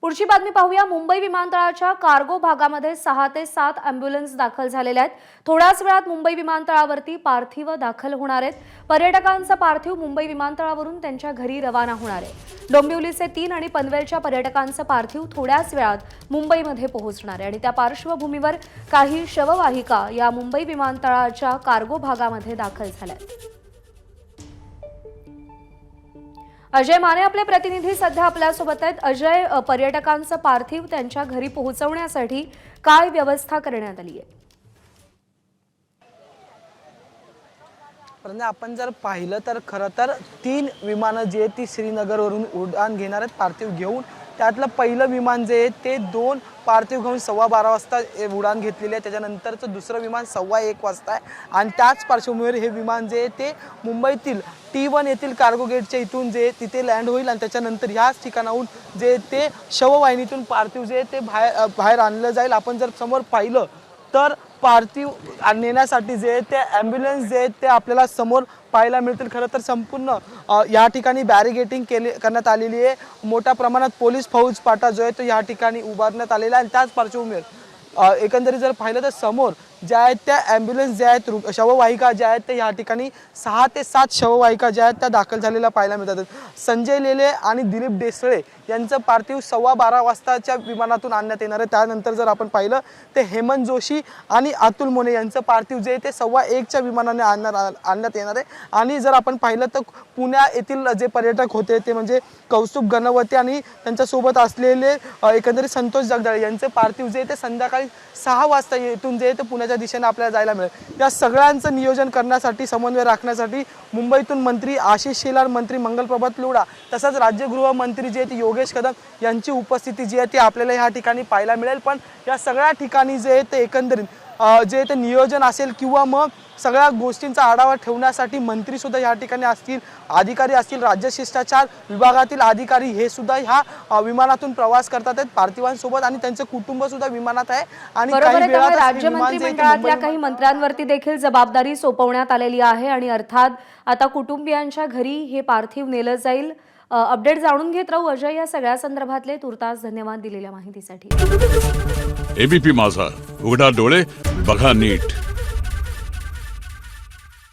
पुढची बातमी पाहूया। मुंबई विमानतळाच्या कार्गो भागामध्ये 6 ते 7 अॅम्ब्युलन्स दाखल झालेल्या आहेत। थोड्याच वेळात मुंबई विमानतळावरती पार्थिव दाखल होणार आहेत। पर्यटकांचा पार्थिव मुंबई विमानतळावरून त्यांच्या घरी रवाना होणार आहे। डोंबिवलीचे 3 आणि पनवेलच्या पर्यटकांचं पार्थिव थोड्याच वेळात मुंबईमध्ये पोहोचणार आहे आणि त्या पार्श्वभूमीवर काही शववाहिका या मुंबई विमानतळाच्या कार्गो भागामध्ये दाखल झाल्या आहेत। अजय माने आपले प्रतिनिधी सध्या आपल्यासोबत आहेत। अजय, पर्यटकांचं पार्थिव त्यांच्या घरी पोहोचवण्यासाठी काय व्यवस्था करण्यात आली आहे? आपण जर पाहिलं तर खरं तर 3 विमानं जे आहेत ती श्रीनगरवरून उड्डाण घेणार आहेत पार्थिव घेऊन। त्यातलं पहिलं विमान जे आहे ते 2 पार्थिव घेऊन 12:15 वाजता उड्डाण घेतलेली आहे। त्याच्यानंतरचं दुसरं विमान 1:15 वाजता आहे आणि त्याच पार्श्वभूमीवर हे विमान जे आहे ते मुंबईतील T1 येथील कार्गो गेटच्या इथून जे तिथे लँड होईल आणि त्याच्यानंतर ह्याच ठिकाणाहून जे ते शववाहिनीतून पार्थिव जे ते बाहेर आणलं जाईल। आपण जर समोर पाहिलं तर पार्थिव नेण्यासाठी जे ते ॲम्ब्युलन्स जे आहेत ते आपल्याला समोर पाहायला मिळतील। खरं तर संपूर्ण या ठिकाणी बॅरिगेटिंग करण्यात आलेली आहे। मोठ्या प्रमाणात पोलीस फौजफाटा जो आहे तो या ठिकाणी उभारण्यात आलेला आहे आणि त्याच पार्श्वभूमीवर एकंदरीत जर पाहिलं तर समोर ज्या आहेत त्या ॲम्ब्युलन्स ज्या आहेत शववाहिका ज्या आहेत ते या ठिकाणी 6 ते 7 शववाहिका ज्या आहेत त्या दाखल झालेल्या पाहायला मिळतात। संजय लेले आणि दिलीप देसळे यांचं पार्थिव 12:15 वाजताच्या विमानातून आणण्यात येणार आहे। त्यानंतर जर आपण पाहिलं ते हेमंत जोशी आणि अतुल मोने यांचं पार्थिव जे ते 1:15च्या विमानाने आणण्यात येणार आहे। आणि जर आपण पाहिलं तर पुण्या येथील जे पर्यटक होते ते म्हणजे कौस्तुभ गणवते आणि त्यांच्यासोबत असलेले एकंदरीत संतोष जगदाळे यांचे पार्थिव जे ते संध्याकाळी 6 वाजता येथून जे ते पुण्याच्या दिशेने आपल्याला जायला मिळेल। या सगळ्यांचं नियोजन करण्यासाठी समन्वय राखण्यासाठी मुंबईतून मंत्री आशिष शेलार, मंत्री मंगलप्रभात लोढा तसंच राज्य गृहमंत्री जे ते योगेश कदम यांची उपस्थिती जी आहे ती आपल्याला या ठिकाणी पाहायला मिळेल। पण या सगळ्या ठिकाणी जे ते एकंदरीत जे ते नियोजन असेल किंवा मग सगळ्या गोष्टींचा आढावा ठेवण्यासाठी मंत्री सुद्धा या ठिकाणी असतील, अधिकारी असतील, राज्य शिष्टाचार विभागातील अधिकारी हे सुद्धा ह्या विमानातून प्रवास करतात आहेत पार्थिवांसोबत आणि त्यांचे कुटुंब सुद्धा विमानात आहे। आणि काही वेळात राज्य मंत्रिमंडळातल्या काही मंत्र्यांवरती देखील जबाबदारी सोपवण्यात आलेली आहे आणि अर्थात आता कुटुंबियांच्या घरी हे पार्थिव नेलं जाईल। अपडेट जाणून घेत राहू अजय। या सगळ्या संदर्भातले तुर्तास धन्यवाद दिलेल्या माहितीसाठी। एबीपी माझा, उघडा डोळे बघा नीट।